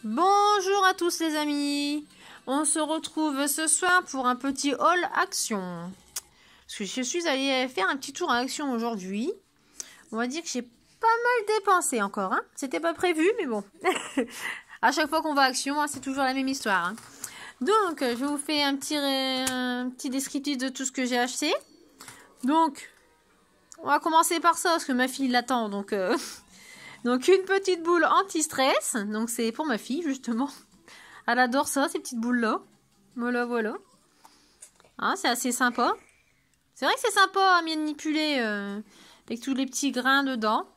Bonjour à tous les amis, on se retrouve ce soir pour un petit haul Action. Parce que je suis allée faire un petit tour à Action aujourd'hui. On va dire que j'ai pas mal dépensé encore, hein. C'était pas prévu mais bon. À chaque fois qu'on va à Action, hein, c'est toujours la même histoire, hein. Donc je vous fais un petit descriptif de tout ce que j'ai acheté. Donc on va commencer par ça parce que ma fille l'attend, donc... Donc une petite boule anti-stress, donc c'est pour ma fille justement. Elle adore ça, ces petites boules là. Voilà, voilà. Hein, c'est assez sympa. C'est vrai que c'est sympa à manipuler avec tous les petits grains dedans.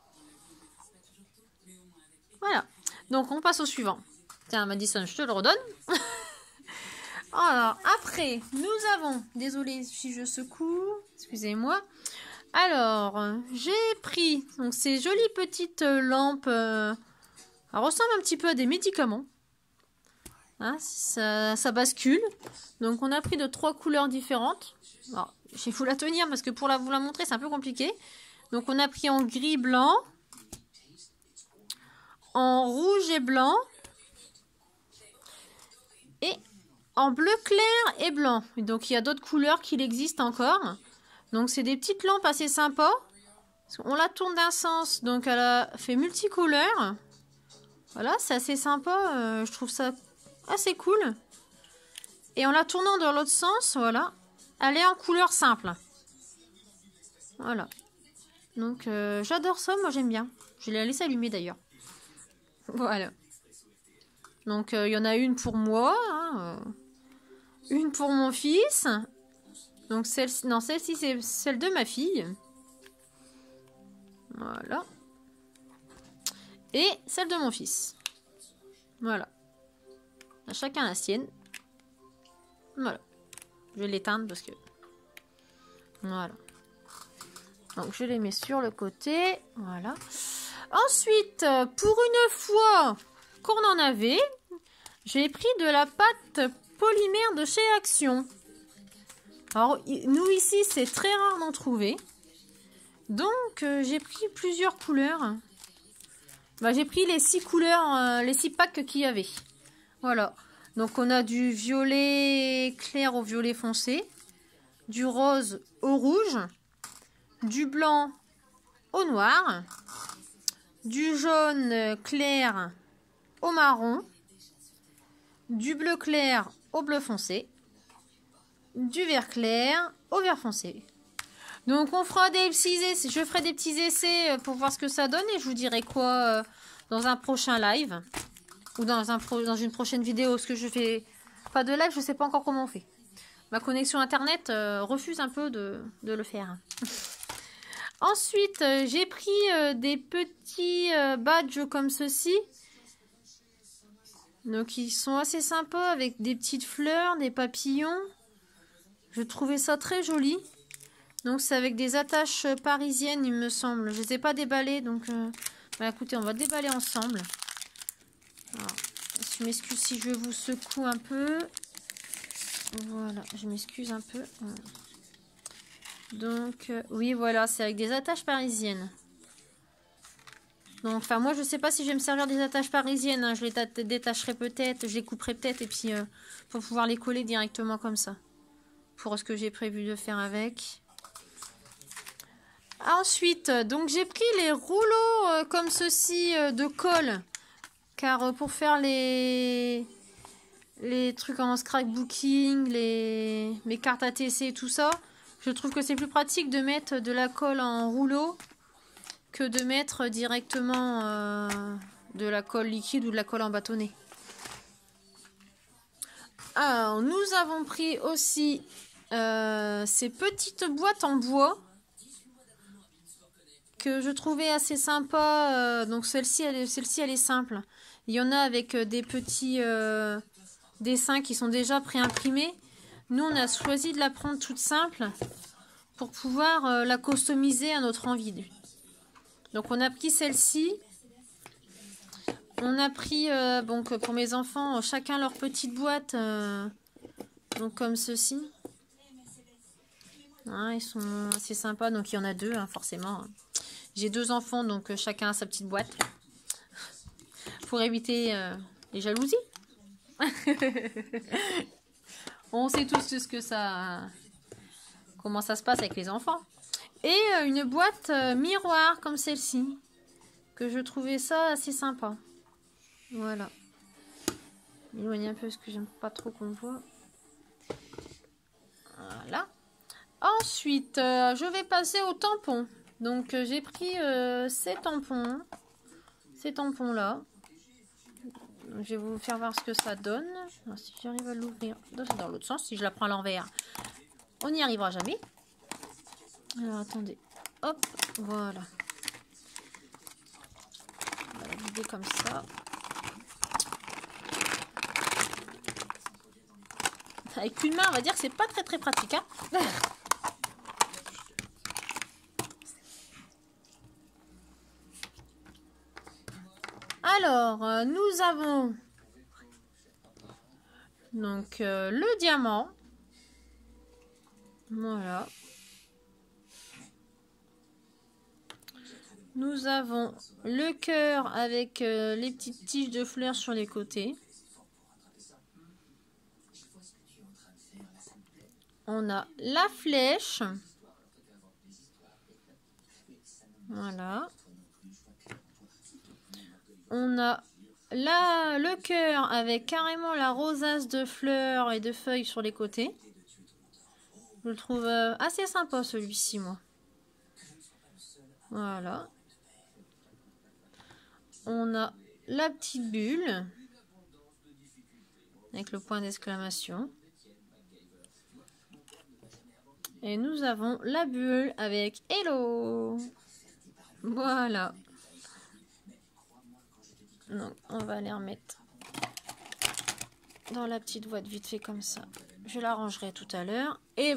Voilà. Donc on passe au suivant. Tiens Madison, je te le redonne. Alors après, nous avons, désolée si je secoue, excusez-moi. Alors, j'ai pris donc ces jolies petites lampes. Elles ressemblent un petit peu à des médicaments. Hein, ça bascule. Donc, on a pris de 3 couleurs différentes. Alors, je vais vous la tenir parce que pour vous la montrer, c'est un peu compliqué. Donc, on a pris en gris blanc, en rouge et blanc, et en bleu clair et blanc. Donc, il y a d'autres couleurs qui existent encore. Donc, c'est des petites lampes assez sympas. On la tourne d'un sens, donc elle a fait multicouleur. Voilà, c'est assez sympa. Je trouve ça assez cool. Et en la tournant dans l'autre sens, voilà, elle est en couleur simple. Voilà. Donc, j'adore ça. Moi, j'aime bien. Je l'ai laissé allumer d'ailleurs. Voilà. Donc, il y en a une pour moi. Hein, une pour mon fils. Donc, celle-ci, c'est celle de ma fille. Voilà. Et celle de mon fils. Voilà. Chacun la sienne. Voilà. Je vais l'éteindre parce que... Voilà. Donc, je les mets sur le côté. Voilà. Ensuite, pour une fois qu'on en avait, j'ai pris de la pâte polymère de chez Action. Alors, nous ici, c'est très rare d'en trouver. Donc, j'ai pris plusieurs couleurs. Bah, j'ai pris les 6 couleurs, les 6 packs qu'il y avait. Voilà. Donc, on a du violet clair au violet foncé, du rose au rouge, du blanc au noir, du jaune clair au marron, du bleu clair au bleu foncé, du vert clair au vert foncé. Donc on fera des petits essais, je ferai des petits essais pour voir ce que ça donne et je vous dirai quoi dans un prochain live ou dans une prochaine vidéo. Ce que je fais pas de live, je sais pas encore comment on fait. Ma connexion internet refuse un peu de le faire. Ensuite, j'ai pris des petits badges comme ceci. Donc ils sont assez sympas avec des petites fleurs, des papillons. Je trouvais ça très joli. Donc c'est avec des attaches parisiennes, il me semble. Je ne les ai pas déballées, donc bah, écoutez, on va déballer ensemble. Alors, je m'excuse si je vous secoue un peu. Voilà, je m'excuse un peu. Voilà. Donc, oui, voilà, c'est avec des attaches parisiennes. Donc, enfin, moi, je ne sais pas si je vais me servir des attaches parisiennes. Hein. Je les détacherai peut-être, je les couperai peut-être, et puis pour pouvoir les coller directement comme ça. Pour ce que j'ai prévu de faire avec. Ensuite, donc j'ai pris les rouleaux comme ceci de colle. Car pour faire les trucs en scrapbooking, mes cartes ATC et tout ça, je trouve que c'est plus pratique de mettre de la colle en rouleau que de mettre directement de la colle liquide ou de la colle en bâtonnet. Alors, nous avons pris aussi ces petites boîtes en bois que je trouvais assez sympa. Donc celle-ci elle est simple. Il y en a avec des petits dessins qui sont déjà pré-imprimés. Nous on a choisi de la prendre toute simple pour pouvoir la customiser à notre envie. Donc on a pris celle-ci. On a pris donc pour mes enfants chacun leur petite boîte donc comme ceci. Hein, ils sont assez sympas, donc il y en a 2 hein, forcément. J'ai 2 enfants, donc chacun a sa petite boîte. Pour éviter Les jalousies. On sait tous ce que ça... Comment ça se passe avec les enfants. Et une boîte miroir comme celle-ci. Que je trouvais ça assez sympa. Voilà. Éloigne un peu parce que j'aime pas trop qu'on voit. Voilà. Ensuite, je vais passer aux tampons. Donc, j'ai pris ces tampons. Ces tampons-là. Je vais vous faire voir ce que ça donne. Alors, si j'arrive à l'ouvrir dans l'autre sens, si je la prends à l'envers, on n'y arrivera jamais. Alors, attendez. Hop, voilà. On va la vider comme ça. Avec une main, on va dire que c'est pas très pratique. Hein. Alors, nous avons donc le diamant. Voilà. Nous avons le cœur avec les petites tiges de fleurs sur les côtés. On a la flèche. Voilà. On a le cœur avec carrément la rosace de fleurs et de feuilles sur les côtés. Je le trouve assez sympa celui-ci, moi. Voilà. On a la petite bulle avec le point d'exclamation. Et nous avons la bulle avec Hello. Voilà. Donc, on va les remettre dans la petite boîte vite fait comme ça. Je la rangerai tout à l'heure. Et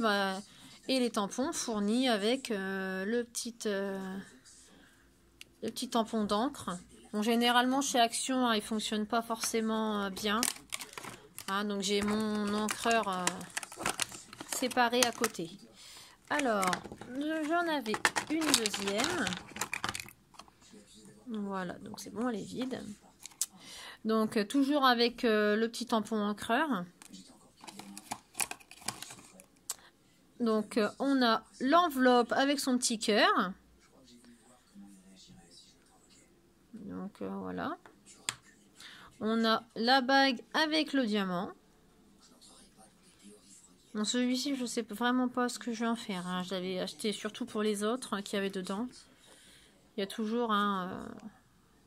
les tampons fournis avec le petit tampon d'encre. Bon, généralement chez Action, il fonctionne pas forcément bien. Hein, donc j'ai mon encreur séparé à côté. Alors, j'en avais une deuxième. Voilà, donc c'est bon, elle est vide. Donc, toujours avec le petit tampon encreur. Donc, on a l'enveloppe avec son petit cœur. Donc, voilà. On a la bague avec le diamant. Bon, celui-ci, je sais vraiment pas ce que je vais en faire. Hein. Je l'avais acheté surtout pour les autres qu'il y avait dedans. Il y a toujours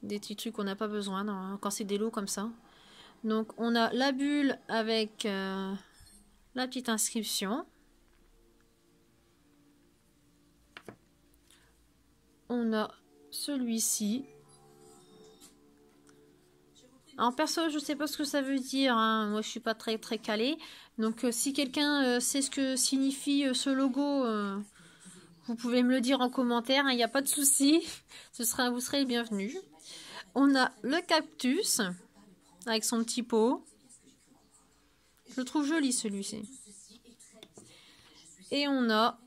des petits trucs qu'on n'a pas besoin quand c'est des lots comme ça. Donc, on a la bulle avec la petite inscription. On a celui-ci. Alors perso, je sais pas ce que ça veut dire. Hein. Moi, je suis pas très calée. Donc, si quelqu'un sait ce que signifie ce logo, vous pouvez me le dire en commentaire. Il n'y a pas de souci. Vous serez les bienvenus. On a le cactus avec son petit pot. Je le trouve joli celui-ci. Et on a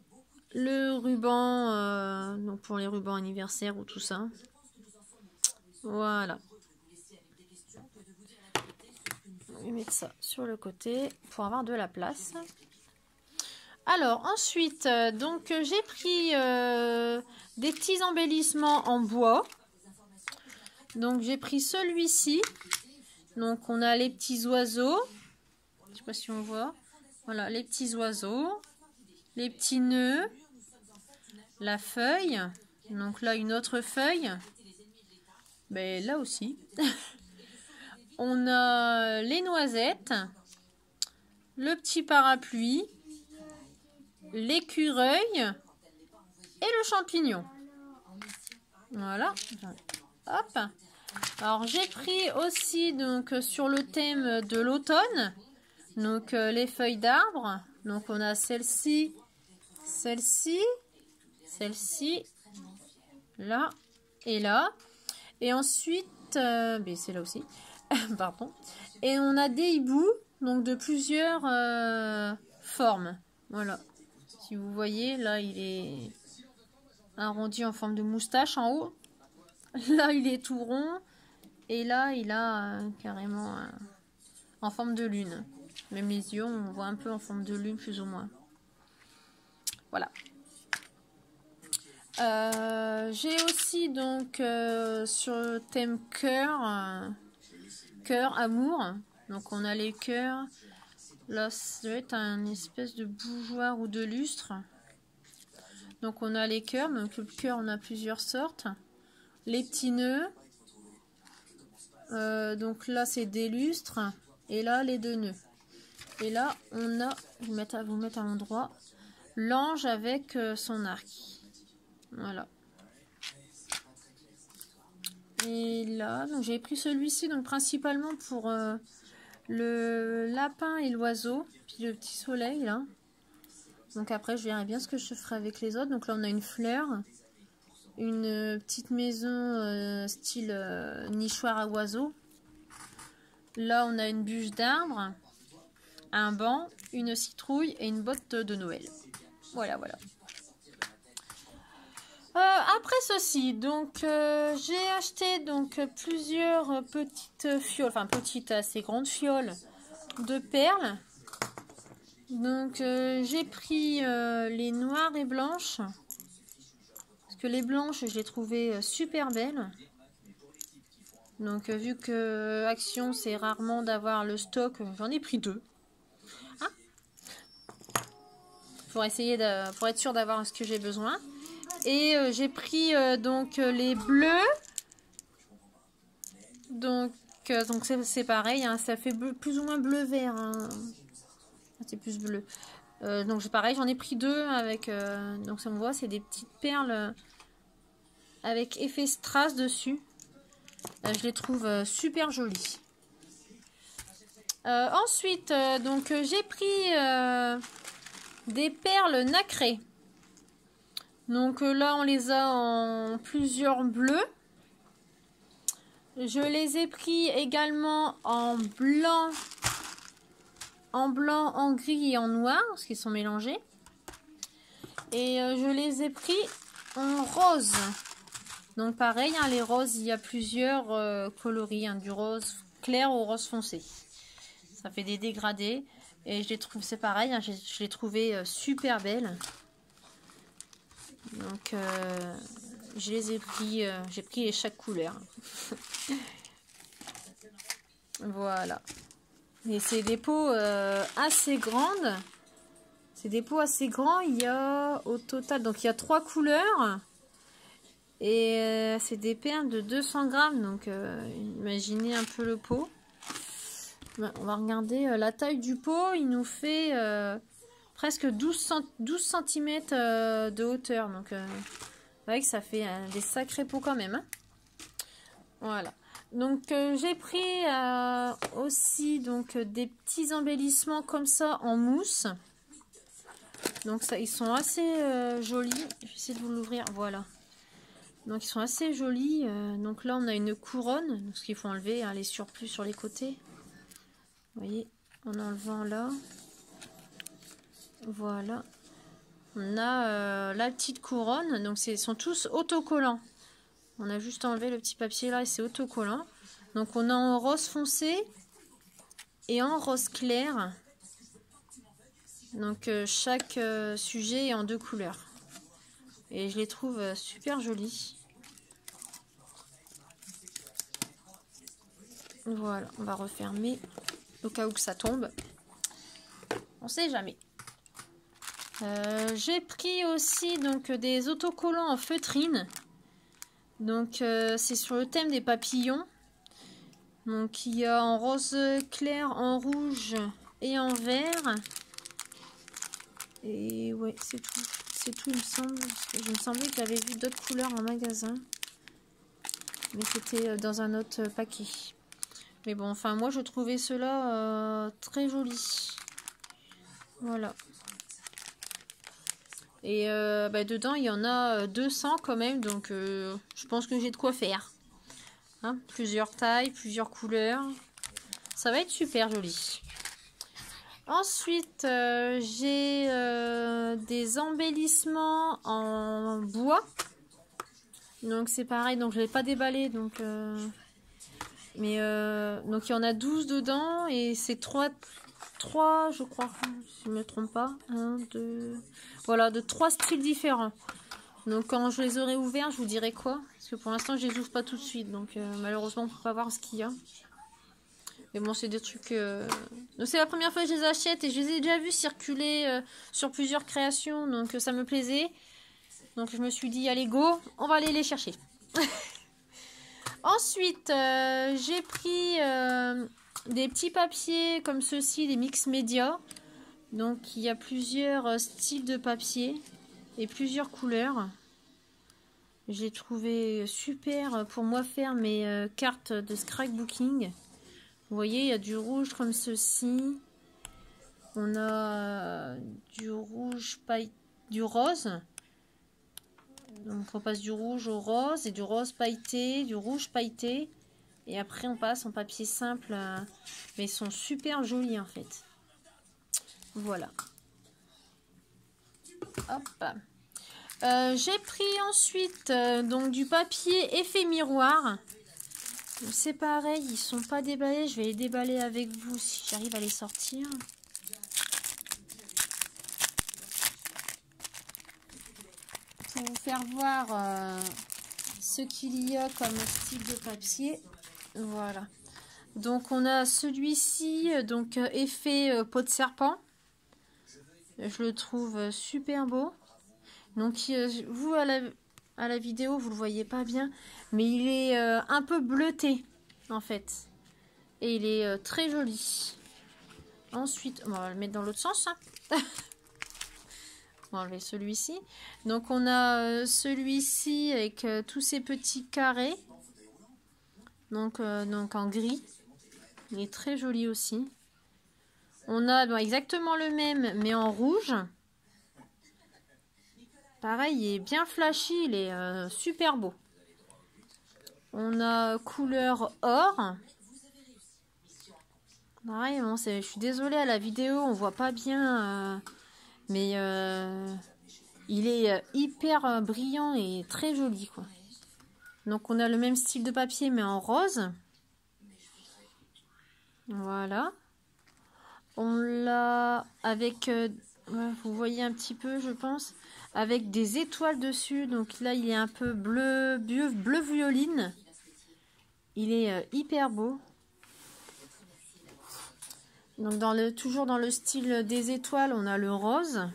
le ruban, donc pour les rubans anniversaires ou tout ça. Voilà. Je vais mettre ça sur le côté pour avoir de la place. Alors ensuite, donc j'ai pris des petits embellissements en bois. Donc j'ai pris celui-ci. Donc on a les petits oiseaux. Je sais pas si on voit. Voilà, les petits oiseaux. Les petits nœuds. La feuille. Donc là, une autre feuille. Mais là aussi. On a les noisettes. Le petit parapluie. L'écureuil. Et le champignon. Voilà. Hop. Alors j'ai pris aussi donc sur le thème de l'automne. Donc les feuilles d'arbre. Donc on a celle-ci. Celle-ci. Celle-ci. Là. Et là. Et ensuite, c'est là aussi, pardon. Et on a des hiboux, donc de plusieurs formes. Voilà. Si vous voyez, là, il est arrondi en forme de moustache en haut. Là, il est tout rond. Et là, il a carrément en forme de lune. Même les yeux, on voit un peu en forme de lune, plus ou moins. Voilà. J'ai aussi donc sur le thème cœur, cœur, amour. Donc on a les cœurs. Là, ça doit être un espèce de bougeoir ou de lustre. Donc on a les cœurs. Donc le cœur, on a plusieurs sortes. Les petits nœuds. Donc là, c'est des lustres. Et là, les deux nœuds. Et là, on a, vous mettre à l'endroit, l'ange avec son arc. Voilà. Et là, donc j'ai pris celui-ci donc principalement pour le lapin et l'oiseau, puis le petit soleil là. Donc après, je verrai bien ce que je ferai avec les autres. Donc là, on a une fleur, une petite maison style nichoir à oiseaux. Là, on a une bûche d'arbre, un banc, une citrouille et une botte de Noël. Voilà, voilà. Après ceci, donc j'ai acheté donc plusieurs petites fioles, enfin petites assez grandes fioles de perles. Donc j'ai pris les noires et blanches, parce que les blanches je les trouvais super belles. Donc vu que Action c'est rarement d'avoir le stock, j'en ai pris deux. Hein, pour essayer pour être sûr d'avoir ce que j'ai besoin. Et j'ai pris donc les bleus. Donc c'est pareil, hein, ça fait bleu, plus ou moins bleu-vert. Hein. C'est plus bleu. Donc c'est pareil, j'en ai pris deux avec. Donc ça me voit, c'est des petites perles avec effet strass dessus. Je les trouve super jolies. Ensuite, donc j'ai pris des perles nacrées. Donc là, on les a en plusieurs bleus. Je les ai pris également en blanc, en gris et en noir, parce qu'ils sont mélangés. Et je les ai pris en rose. Donc pareil, hein, les roses, il y a plusieurs coloris, hein, du rose clair au rose foncé. Ça fait des dégradés. Et je les trouve, c'est pareil, hein, je les trouvais super belles. Donc je les ai pris, j'ai pris chaque couleur. Voilà. Et c'est des pots assez grandes. C'est des pots assez grands. Il y a au total, donc il y a 3 couleurs. Et c'est des perles de 200 grammes. Donc imaginez un peu le pot. On va regarder la taille du pot. Il nous fait presque 12 cm de hauteur. Donc c'est vrai que ça fait des sacrés pots quand même. Hein. Voilà. Donc j'ai pris aussi donc des petits embellissements comme ça en mousse. Donc ça, ils sont assez jolis. Je vais essayer de vous l'ouvrir. Voilà. Donc ils sont assez jolis. Donc là on a une couronne. Donc, ce qu'il faut enlever, hein, les surplus sur les côtés. Vous voyez, en enlevant là. Voilà. On a la petite couronne. Donc ils sont tous autocollants. On a juste enlevé le petit papier là et c'est autocollant. Donc on a en rose foncé et en rose clair. Donc chaque sujet est en 2 couleurs. Et je les trouve super jolis. Voilà, on va refermer au cas où que ça tombe. On sait jamais. J'ai pris aussi donc des autocollants en feutrine. Donc c'est sur le thème des papillons. Donc il y a en rose clair, en rouge et en vert. Et ouais, c'est tout. C'est tout, il me semble. Je me semblait que j'avais vu d'autres couleurs en magasin. Mais c'était dans un autre paquet. Mais bon, enfin moi je trouvais cela très joli. Voilà. Et dedans il y en a 200 quand même. Donc je pense que j'ai de quoi faire. Hein, plusieurs tailles, plusieurs couleurs. Ça va être super joli. Ensuite, j'ai des embellissements en bois. Donc c'est pareil, donc je ne l'ai pas déballé. Donc Mais donc il y en a 12 dedans et c'est 3 je crois, si je ne me trompe pas. 1, 2... Voilà, de 3 styles différents. Donc quand je les aurai ouverts, je vous dirai quoi. Parce que pour l'instant, je les ouvre pas tout de suite. Donc malheureusement, on ne peut pas voir ce qu'il y a. Mais bon, c'est des trucs... Donc c'est la première fois que je les achète et je les ai déjà vus circuler sur plusieurs créations. Donc ça me plaisait. Donc je me suis dit, allez go, on va aller les chercher. Ensuite, j'ai pris des petits papiers comme ceci, des mix média. Donc il y a plusieurs styles de papier et plusieurs couleurs. Je l'ai trouvé super pour moi faire mes cartes de scrapbooking. Vous voyez, il y a du rouge comme ceci. On a du rouge du rose. Donc on passe du rouge au rose et du rose pailleté, du rouge pailleté. Et après on passe en papier simple. Mais ils sont super jolis en fait. Voilà. Hop. J'ai pris ensuite donc du papier effet miroir. C'est pareil, ils sont pas déballés. Je vais les déballer avec vous si j'arrive à les sortir. Pour vous faire voir ce qu'il y a comme style de papier. Voilà. Donc on a celui-ci, donc effet peau de serpent. Je le trouve super beau. Donc vous à la vidéo vous le voyez pas bien, mais il est un peu bleuté en fait. Et il est très joli. Ensuite, on va le mettre dans l'autre sens. Hein. On va enlever celui-ci. Donc on a celui-ci avec tous ces petits carrés. Donc en gris. Il est très joli aussi. On a exactement le même mais en rouge. Pareil, il est bien flashy, il est super beau. On a couleur or. Pareil, bon, je suis désolée à la vidéo, on voit pas bien. Mais il est hyper brillant et très joli, quoi. Donc on a le même style de papier mais en rose. Voilà. On l'a avec, vous voyez un petit peu je pense, avec des étoiles dessus. Donc là il est un peu bleu violine. Il est hyper beau. Donc toujours dans le style des étoiles, on a le rose.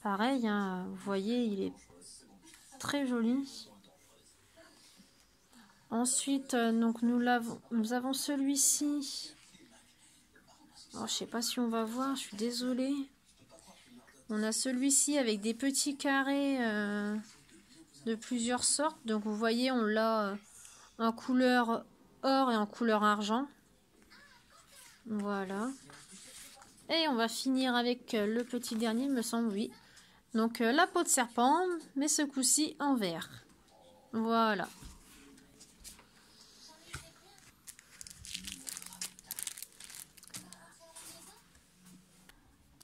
Pareil, hein, vous voyez, il est très joli. Ensuite, donc nous avons celui-ci. Alors, je sais pas si on va voir, je suis désolée. On a celui-ci avec des petits carrés de plusieurs sortes. Donc vous voyez, on l'a en couleur or et en couleur argent. Voilà. Et on va finir avec le petit dernier, il me semble, oui. Donc la peau de serpent, mais ce coup-ci en vert. Voilà.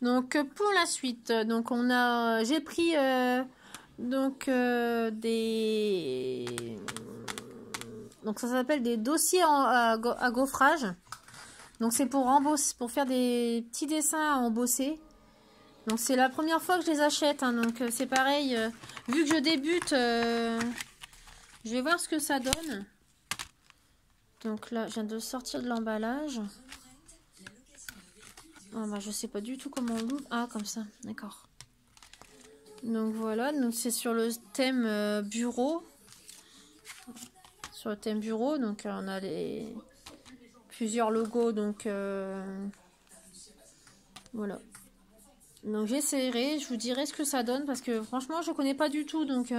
Donc pour la suite, donc j'ai pris donc ça s'appelle des dossiers à gaufrage. Donc c'est pour faire des petits dessins à embosser. Donc c'est la première fois que je les achète, hein, donc c'est pareil. Vu que je débute, je vais voir ce que ça donne. Donc là, je viens de sortir de l'emballage. Oh, bah, je sais pas du tout comment on l'ouvre. Ah, comme ça, d'accord. Donc voilà, donc c'est sur le thème bureau. Sur le thème bureau, donc on a plusieurs logos, donc voilà. Donc j'essaierai, je vous dirai ce que ça donne parce que franchement je connais pas du tout, donc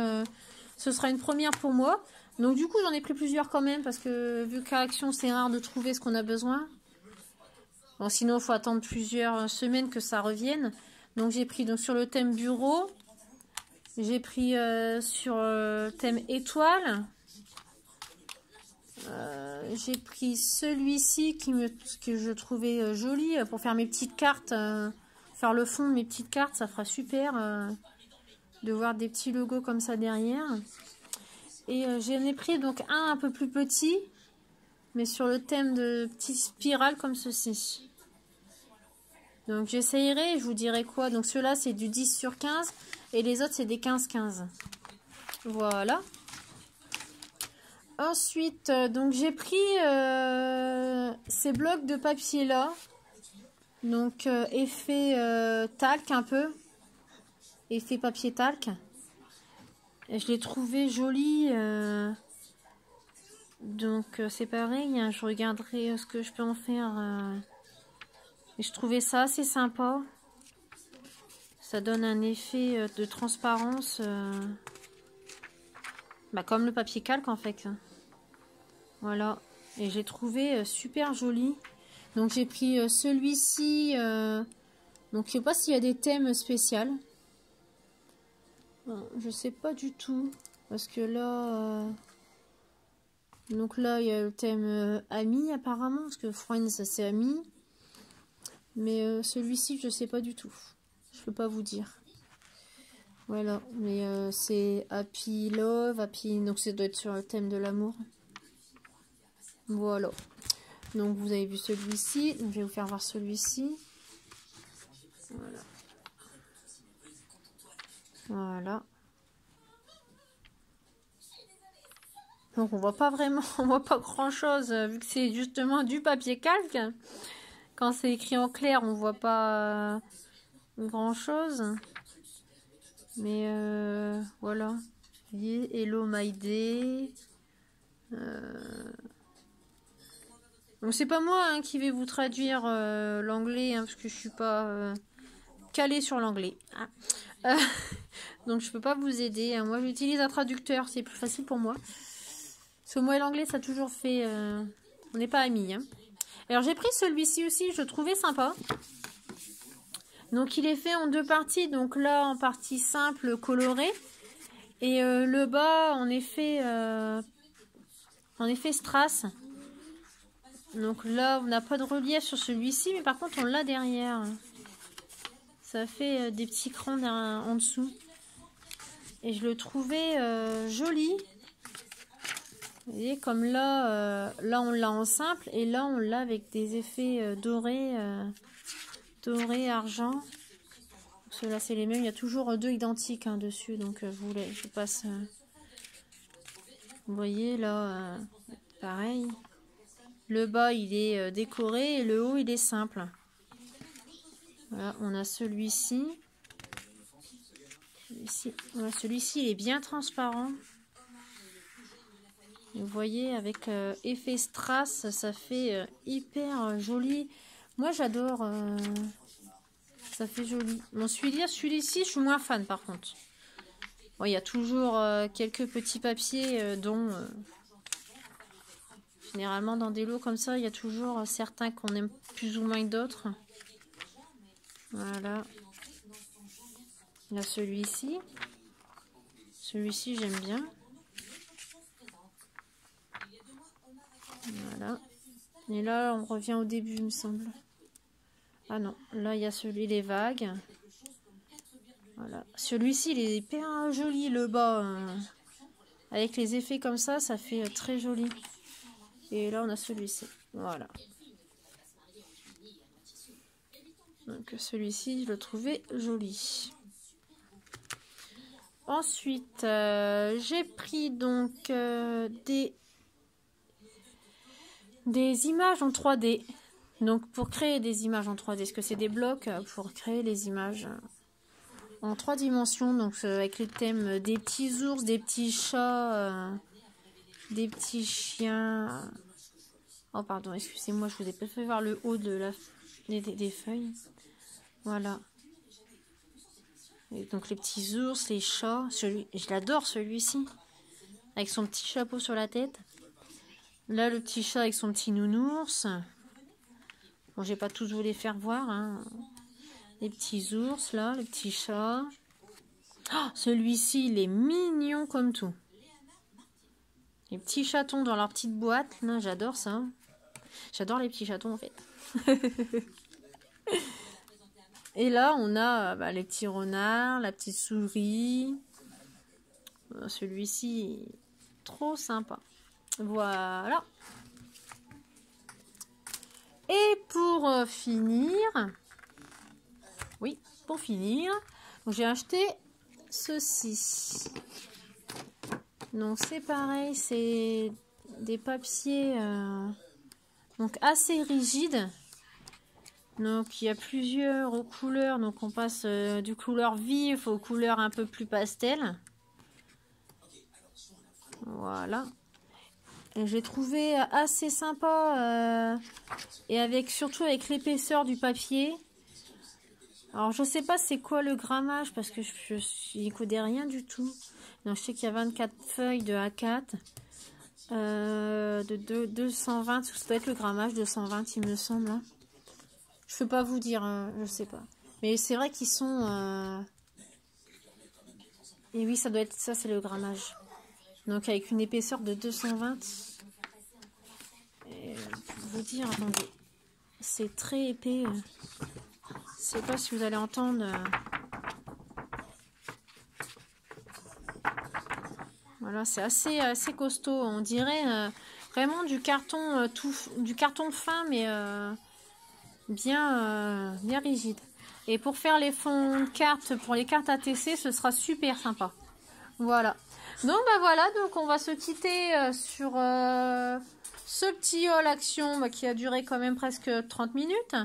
ce sera une première pour moi. Donc du coup j'en ai pris plusieurs quand même parce que vu qu'à Action c'est rare de trouver ce qu'on a besoin. Bon, sinon il faut attendre plusieurs semaines que ça revienne. Donc j'ai pris donc sur le thème bureau, j'ai pris sur le thème étoile. J'ai pris celui-ci que je trouvais joli pour faire mes petites cartes. Faire le fond de mes petites cartes, ça fera super de voir des petits logos comme ça derrière. Et j'en ai pris donc un peu plus petit, mais sur le thème de petites spirales comme ceci. Donc j'essayerai, je vous dirai quoi. Donc ceux-là c'est du 10/15 et les autres c'est des 15/15. Voilà. Ensuite, donc j'ai pris ces blocs de papier là. Donc effet talc un peu. Effet papier talc. Et je l'ai trouvé joli. Donc c'est pareil, hein, je regarderai ce que je peux en faire. Et je trouvais ça assez sympa. Ça donne un effet de transparence. Bah, comme le papier calque en fait. Voilà. Et j'ai trouvé super joli. Donc j'ai pris celui-ci. Donc je sais pas s'il y a des thèmes spéciaux. Je sais pas du tout. Parce que là... donc là il y a le thème ami apparemment. Parce que Friends c'est ami. Mais celui-ci je sais pas du tout. Je peux pas vous dire. Voilà. Mais c'est Happy Love. Happy... donc ça doit être sur le thème de l'amour. Voilà. Donc vous avez vu celui-ci. Je vais vous faire voir celui-ci. Voilà. Voilà. Donc on voit pas vraiment, on voit pas grand chose vu que c'est justement du papier calque. Quand c'est écrit en clair, on voit pas grand chose. Mais voilà. Vous voyez, Hello My Day. Donc c'est pas moi hein, qui vais vous traduire l'anglais hein, parce que je suis pas calée sur l'anglais. Ah. Donc je peux pas vous aider. Hein. Moi j'utilise un traducteur, c'est plus facile pour moi. Parce que moi et l'anglais ça a toujours fait... on n'est pas amis. Hein. Alors j'ai pris celui-ci aussi, je trouvais sympa. Donc il est fait en deux parties. Donc là en partie simple colorée. Et le bas en effet strass. Donc là on n'a pas de relief sur celui-ci. Mais par contre on l'a derrière. Ça fait des petits crans en dessous. Et je le trouvais joli. Vous voyez, comme là, là on l'a en simple. Et là on l'a avec des effets dorés, doré, argent. Ceux-là c'est les mêmes. Il y a toujours deux identiques hein, dessus. Donc je passe... vous voyez là, pareil. Le bas il est décoré et le haut il est simple. Voilà, on a celui-ci. Celui-ci il est bien transparent. Vous voyez avec effet strass, ça fait hyper joli. Moi j'adore, ça fait joli. Bon celui-ci je suis moins fan par contre. Bon, il y a toujours quelques petits papiers dont généralement dans des lots comme ça il y a toujours certains qu'on aime plus ou moins que d'autres. Voilà. Il y a celui-ci. Celui-ci j'aime bien. Voilà. Et là, on revient au début, il me semble. Ah non, là, il y a celui, les vagues. Voilà. Celui-ci, il est hyper joli, le bas. Avec les effets comme ça fait très joli. Et là, on a celui-ci. Voilà. Donc, celui-ci, je le trouvais joli. Ensuite, j'ai pris donc des images en 3D. Donc pour créer des images en 3D, parce que c'est des blocs pour créer les images en 3 dimensions. Donc avec le thème des petits ours, des petits chats, des petits chiens. Oh pardon, excusez-moi, je vous ai pas fait voir le haut de des feuilles. Voilà. Et donc les petits ours, les chats. Je l'adore celui-ci. Avec son petit chapeau sur la tête. Là, le petit chat avec son petit nounours. Bon, j'ai pas tous vous les faire voir. Hein. Les petits ours, là, le petit chat. Oh, celui-ci, il est mignon comme tout. Les petits chatons dans leur petite boîte. Là, j'adore ça. J'adore les petits chatons, en fait. Et là, on a les petits renards, la petite souris. Celui-ci, trop sympa. Voilà. Et pour finir, oui, pour finir, j'ai acheté ceci. Donc c'est pareil, c'est des papiers donc assez rigides. Donc il y a plusieurs couleurs, donc on passe du couleur vif aux couleurs un peu plus pastel. Voilà. J'ai trouvé assez sympa et surtout avec l'épaisseur du papier. Alors je sais pas c'est quoi le grammage parce que je n'y connais rien du tout. Donc je sais qu'il y a 24 feuilles de A4 de 220, ça doit être le grammage 220 il me semble. Hein. Je peux pas vous dire, je sais pas. Mais c'est vrai qu'ils sont... Et oui ça doit être ça, c'est le grammage. Donc avec une épaisseur de 220. Et pour vous dire, attendez, c'est très épais. Je sais pas si vous allez entendre. Voilà, c'est assez costaud. On dirait vraiment du carton du carton fin, mais bien rigide. Et pour faire les fonds de cartes, pour les cartes ATC, ce sera super sympa. Voilà. Donc bah voilà, donc on va se quitter sur ce petit haul action qui a duré quand même presque 30 minutes.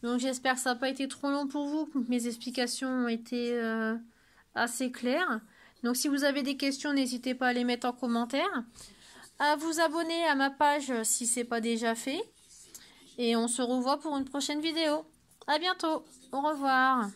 Donc j'espère que ça n'a pas été trop long pour vous, que mes explications ont été assez claires. Donc si vous avez des questions, n'hésitez pas à les mettre en commentaire. À vous abonner à ma page si ce n'est pas déjà fait. Et on se revoit pour une prochaine vidéo. À bientôt. Au revoir.